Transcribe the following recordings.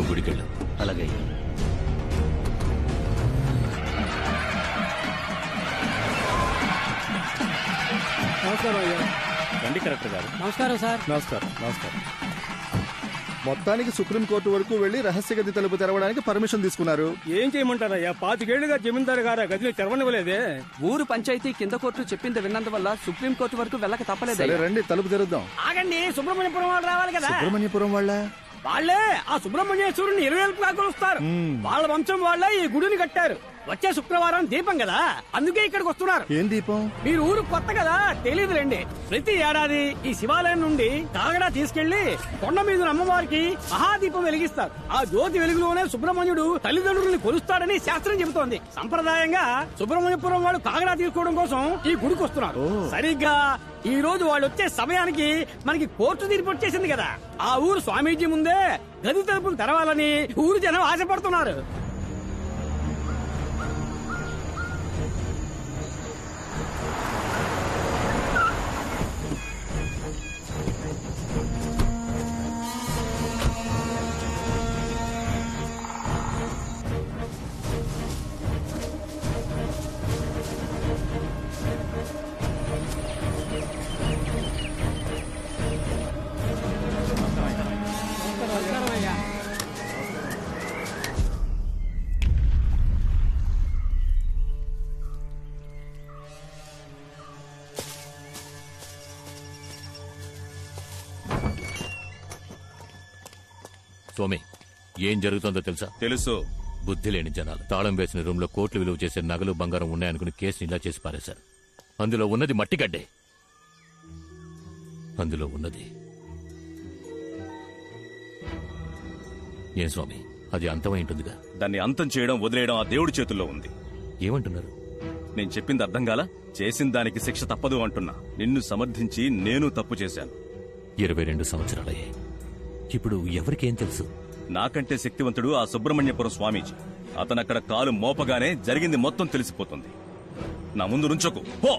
నువ్వు గుడికెళ్ళు. అలాగే. నమస్కారం అయ్యా. రండి కలెక్టర్ గారు. నమస్కారం సార్. నమస్కారం. నమస్కారం. మొత్తానికి సుప్రీంకోర్టు వరకు వెళ్లి రహస్య గది తలుపు తెరవడానికి పర్మిషన్ తీసుకున్నారు. ఏం చేయమంటారయ్యా? 25 ఏళ్లుగా జమీందారు గారు ఆ గదిని తెరవనివ్వలేదే. ఊరు పంచాయతీ కింద కోర్టు చెప్పింది విన్నందువల్ల సుప్రీంకోర్టు వరకు వెళ్ళక తప్పలేదు. సరే రండి తలుపు తెరుద్దాం. ఆగండి, సుబ్రహ్మణ్యపురం వాళ్ళు రావాలి కదా. సుబ్రహ్మణ్యపురం వాళ్ళ వాళ్ళే ఆ సుబ్రహ్మణ్యేశ్వరుని ఇరువేల్పుగా కొలుస్తారు. వాళ్ళ వంశం వాళ్ళే ఈ గుడిని కట్టారు. వచ్చే శుక్రవారం దీపం కదా, అందుకే ఇక్కడికి వస్తున్నారు. ఏం దీపం? మీరు ఊరు కొత్త కదా, తెలియదులేండి. ప్రతి ఏడాది ఈ శివాలయం నుండి కాగడా తీసుకెళ్లి కొండ మీద అమ్మవారికి మహాదీపం వెలిగిస్తారు. ఆ జ్యోతి వెలుగులోనే సుబ్రహ్మణ్యుడు తల్లిదండ్రుల్ని కొలుస్తాడని శాస్త్రం చెబుతోంది. సంప్రదాయంగా సుబ్రహ్మణ్యపురం వాళ్ళు కాగడా తీసుకోవడం కోసం ఈ గుడికి వస్తున్నారు. సరిగ్గా ఈ రోజు వాళ్ళు వచ్చే సమయానికి మనకి కోర్టు తీర్పు వచ్చేసింది కదా. ఆ ఊరు స్వామీజీ ముందే గది తలుపులు తెరవాలని ఊరు జనం ఆశపడుతున్నారు. స్వామి, ఏం జరుగుతుందో తెలుసా? తెలుసు. బుద్ధి లేని జనాలు తాళం వేసిన రూమ్ లో కోట్లు విలువ చేసే నగలు బంగారం ఉన్నాయనుకుని కేసుని ఇలా చేసి పారేశారు. అందులో ఉన్నది మట్టిగడ్డే. అందులో ఉన్నది ఏం స్వామి, అది అంతమై ఉంటుందిగా. దాన్ని అంతం చేయడం వదిలేయడం ఆ దేవుడి చేతుల్లో ఉంది. ఏమంటున్నారు? నేను చెప్పింది అర్థం కాలా? చేసిన దానికి శిక్ష తప్పదు అంటున్నా. నిన్ను సమర్థించి నేను తప్పు చేశాను. 22 సంవత్సరాలయ్యాయి. ఇప్పుడు ఎవరికేం తెలుసు? నాకంటే శక్తివంతుడు ఆ సుబ్రహ్మణ్యపురం స్వామీజీ. అతనక్కడ కాలు మోపగానే జరిగింది మొత్తం తెలిసిపోతుంది. నా ముందు నుంచకు పో.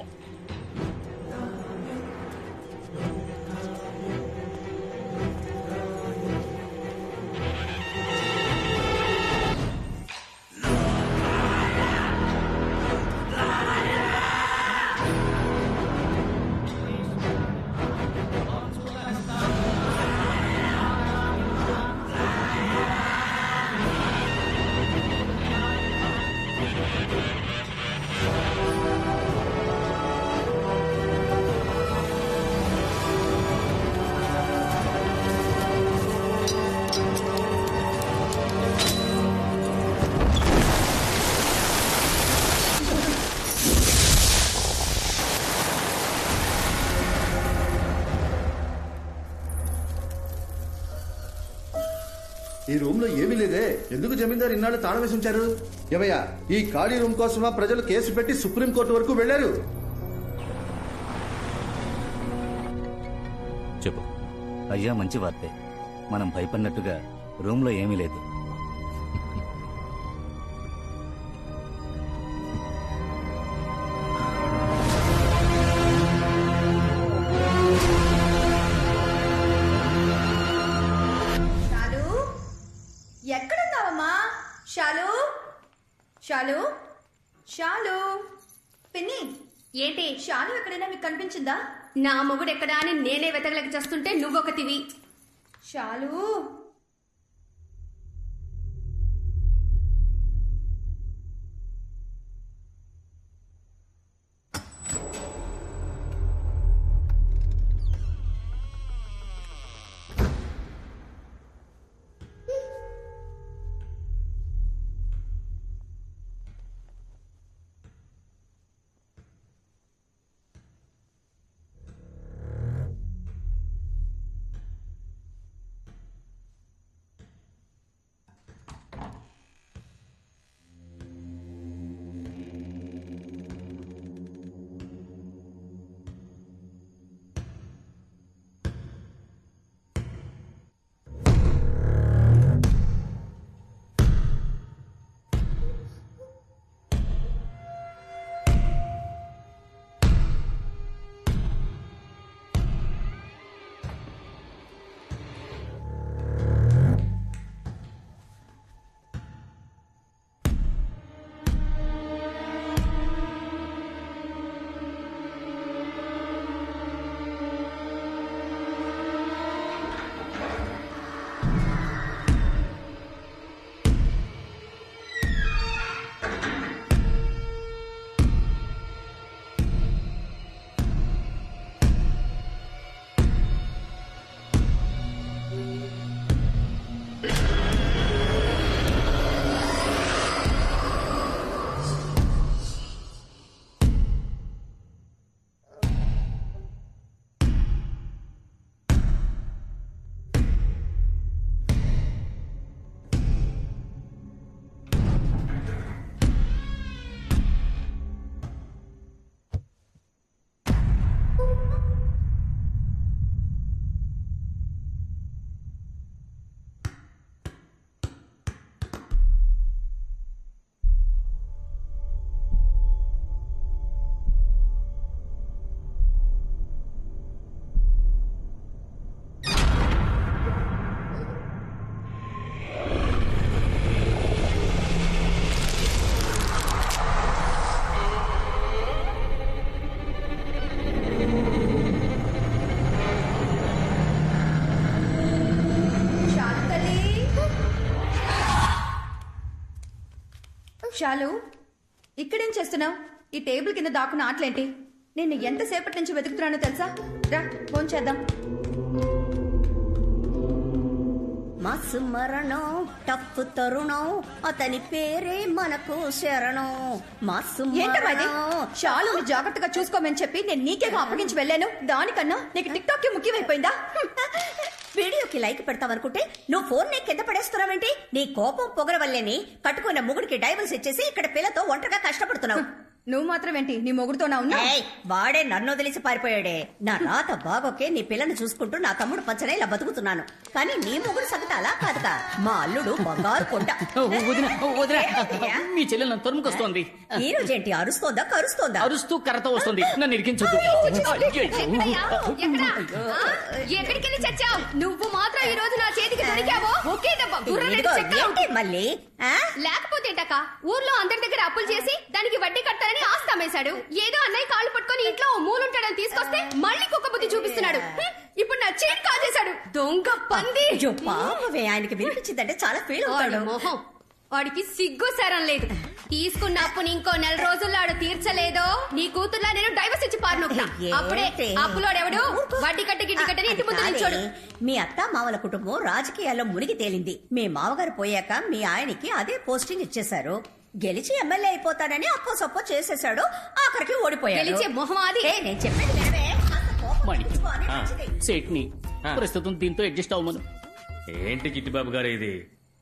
ఈ రూమ్ లో ఏమీ లేదే. ఎందుకు జమీందారు ఇన్నాళ్ళు తాళం వేసి ఉంచారు? ఏమయ్యా, ఈ ఖాళీ రూమ్ కోసమా ప్రజలు కేసు పెట్టి సుప్రీంకోర్టు వరకు వెళ్లారు? చెప్పు. అయ్యా, మంచి వార్తే. మనం భయపడినట్టుగా రూమ్ లో ఏమీ లేదు. ఎక్కడున్నావమ్మా? షాలు, షాలు, షాలు. పిన్ని, ఏంటి? షాలు ఎక్కడైనా మీకు కనిపించిందా? నా మొగుడు ఎక్కడా అని నేనే వెతకలేక చేస్తుంటే నువ్వొకటివి. షాలు. షాలు ఇక్కడేం చేస్తున్నావు? ఈ టేబుల్ కింద దాక్కున్న ఆటలేంటి? నిన్ను ఎంతసేపటి నుంచి వెతుకుతున్నానో తెలుసా? రా ఫోన్ చేద్దాం. మసు మరణం టప్పు తరుణం అతని పేరే మనకు శరణం. మసు ఏంటమ్మా ఇది? షాలుని జాగ్రత్తగా చూసుకోమని చెప్పి నేను నీకేగా అప్పగించి వెళ్ళాను. దానికన్నా నీకు టిక్ టాక్ ముఖ్యమైపోయిందా? వీడియోకి లైక్ పెడతావనుకుంటే నువ్వు ఫోన్ నీ కింద పడేస్తున్నావేంటి? నీ కోపం పొగర వల్లేని కట్టుకున్న ముగుడికి డైవర్స్ ఇచ్చేసి ఇక్కడ పిల్లతో ఒంటరిగా కష్టపడుతున్నావు. నువ్వు మాత్రం ఏంటి నీ మొగుడుతో నా ఉన్నా? వాడే నన్ను వదిలేసి పారిపోయాడే. నా రాత బాగోకే నీ పిల్లని చూసుకుంటూ నా తమ్ముడు పచ్చనే ఇలా బతుకుతున్నాను. కానీ నీ మొగుడు సంగతి అలా కాదుగా. మా అల్లుడు బంగారు కొండ. మీ చెల్లెలు నన్ను తరుముకొస్తోంది. ఈ రోజేంటి అరుస్తోందా కరుస్తోందా? అరుస్తూ కర్రతో వస్తుంది. నన్ను ఇరికించొద్దు. ఎక్కడికెళ్ళి చచ్చావు? నువ్వు మాత్రం ఈ రోజు నా చేతికి దొరికావో ఒకే దెబ్బ ఏంటి మళ్ళీ? లేకపోతే ఊర్లో అందరి దగ్గర అప్పులు చేసి దానికి వడ్డీ కట్టాలని ఆస్తామేశాడు. ఏదో అన్నయ్య కాళ్ళు పట్టుకొని ఇంట్లో మూలుంటాడని తీసుకొస్తే మళ్ళీ కుక్క బుద్ధి చూపిస్తున్నాడు. ఇప్పుడు నా చైన్ కాజేశాడు. దొంగ పంది. పాపవే, ఆయనకి వినిపించిందంటే చాలా ఫీల్ అవుతాడు. మొహం వాడికి సిగ్గు సరం లేదు. తీసుకున్న అప్పుని ఇంకో 4 రోజుల్లో ఆడు తీర్చలేదో నీ కూతుర్లా నేను డైవర్స్ ఇచ్చి పారినొక్తా. అప్పుడే అప్పులోడెవడు వడ్డీ కట్టి గిడ్డి కట్టని ఇంటి ముందు నిల్చోడు. మీ అత్త మామల కుటుంబం రాజకీయాల్లో మునిగి తేలింది. మీ మామగారు పోయాక మీ ఆయనకి అదే పోస్టింగ్ ఇచ్చేశారు. గెలిచి ఎమ్మెల్యే అయిపోతాడని అప్పో సప్పో చేసేశాడు. ఆఖరికి ఓడిపోయాడు. గెలిచే మొహం అది. నేను చెప్పేది వినవే. సేట్ని ప్రస్తుతం దీంతో అడ్జస్ట్ అవ్వమను. ఏంటి కిట్టిబాబు గారు ఇది?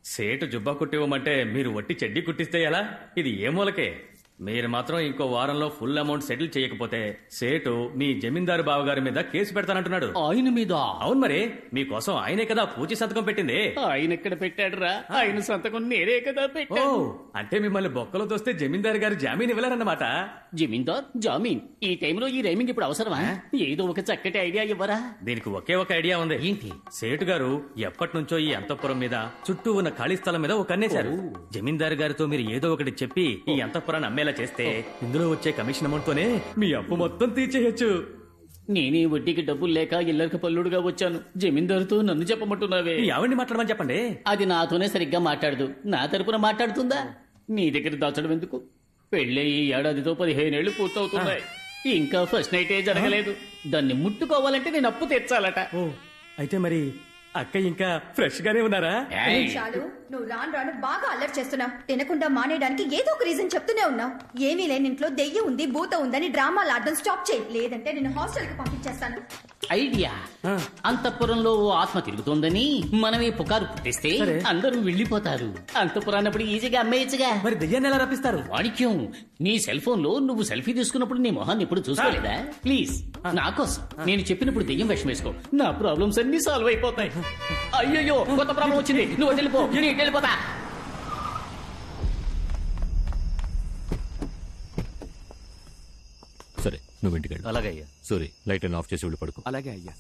సేటు జుబ్బా కుట్టివ్వమంటే మీరు వట్టి చెడ్డీ కుట్టిస్తే ఎలా? ఇది ఏ మూలకే? మీరు మాత్రం ఇంకో వారంలో ఫుల్ అమౌంట్ సెటిల్ చేయకపోతే సేటు మీ జమీందారు బావగారి మీద కేసు పెడతానంటున్నాడు. ఆయన మీద? అవును మరి, మీకోసం ఆయనే కదా పూచి సంతకం పెట్టింది. ఆయన ఎక్కడ పెట్టాడు రా? ఆయన సంతకం నేనే కదా పెట్టా. అంటే మిమ్మల్ని బొక్కలో తోస్తే జమీందారు గారు జామీన్ ఇవ్వలేరన్నమాట. జమీందార్ జామీన్? ఈ టైంలో ఈ రైమింగ్ ఇప్పుడు అవసరమా? ఏదో ఒక చక్కటి ఐడియా ఇవ్వరా? దీనికి ఒకే ఒక ఐడియా ఉంది. ఏంటి? సేటు గారు ఎప్పటి నుంచో ఈ అంతఃపురం మీద చుట్టూ ఉన్న ఖాళీ స్థలం మీద ఒక కన్నేశారు. జమీందారు గారితో మీరు ఏదో ఒకటి చెప్పి ఈ అంతఃపురాన్ని అమ్మేలా చేస్తే ఇందులో వచ్చే కమిషన్ అమౌంట్ తోనే మీ అప్పు మొత్తం తీర్చేయచ్చు. నేనే వడ్డీకి డబ్బులు లేక ఇల్లరికి పల్లుడుగా వచ్చాను. జమీందారుతో నన్ను చెప్పమంటున్నావే? ఆవిడ్ని మాట్లాడమని చెప్పండి. అది నాతోనే సరిగ్గా మాట్లాడదు. నా తరపున మాట్లాడుతుందా? నీ దగ్గర దాచడం ఎందుకు? పెళ్ళే ఈ ఏడాదితో 15 ఏళ్లు పూర్తవుతున్నాయి. ఇంకా ఫస్ట్ నైటే జరగలేదు. దాన్ని ముట్టుకోవాలంటే నేను అప్పు తెచ్చాలట. అయితే మరి అక్క ఇంకా ఫ్రెష్ గానే ఉన్నారా? చాలు, నువ్వు రాను రాను బాగా అల్లరి చేస్తున్నావు. తినకుండా మానేయడానికి ఏదో ఒక రీజన్ చెప్తూనే ఉన్నావు. ఏమీ లేని ఇంట్లో దెయ్యం ఉంది భూత ఉందని డ్రామాలు ఆడడం స్టాప్ చేయి. లేదంటే నేను హాస్టల్ కి పంపించేస్తాను. ఐడియా. అంతఃపురంలో ఓ ఆత్మ తిరుగుతోందని మనమే పుకారు పుట్టిస్తే అందరూ వెళ్ళిపోతారు. అంతఃపురాన్నప్పుడు ఈజీగా అమ్మేయచ్చుగా. మరి దెయ్యాన్ని ఎలా రప్పిస్తారు? వాణిక్యం, నీ సెల్ ఫోన్ లో నువ్వు సెల్ఫీ తీసుకున్నప్పుడు నీ మొహాన్ని ఎప్పుడు చూసుకోలేదా? ప్లీజ్ నా కోసం నేను చెప్పినప్పుడు దెయ్యం వేషం వేసుకో. నా ప్రాబ్లమ్స్ అన్ని సాల్వ్ అయిపోతాయి. అయ్యో కొత్త ప్రాబ్లం వచ్చింది. నువ్వు వెళ్ళిపో. నేను వెళ్ళిపోతా. సరే, నువ్వు ఇంటికి వెళ్ళు. అలాగే అయ్యా. సూరి, లైట్ ఆఫ్ చేసి వెళ్ళి పడుకో. అలాగే అయ్యా.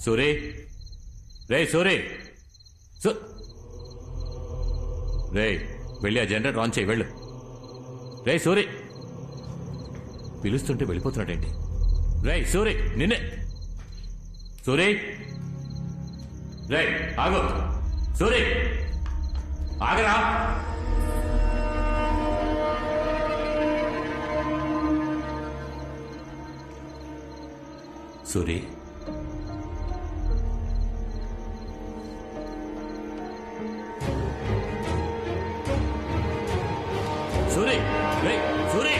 సూరి, రే సూరి, రేయ్ వెళ్ళి ఆ జనరేటర్ ఆన్ చేయి వెళ్ళు. రేయ్ సూరి పిలుస్తుంటే వెళ్ళిపోతున్నాడేంటి? రేయ్ సూరి నిన్నే. సూరి రేయ్ ఆగు. సూరి ఆగరా. సూరి సూరి రేయ్ సూరి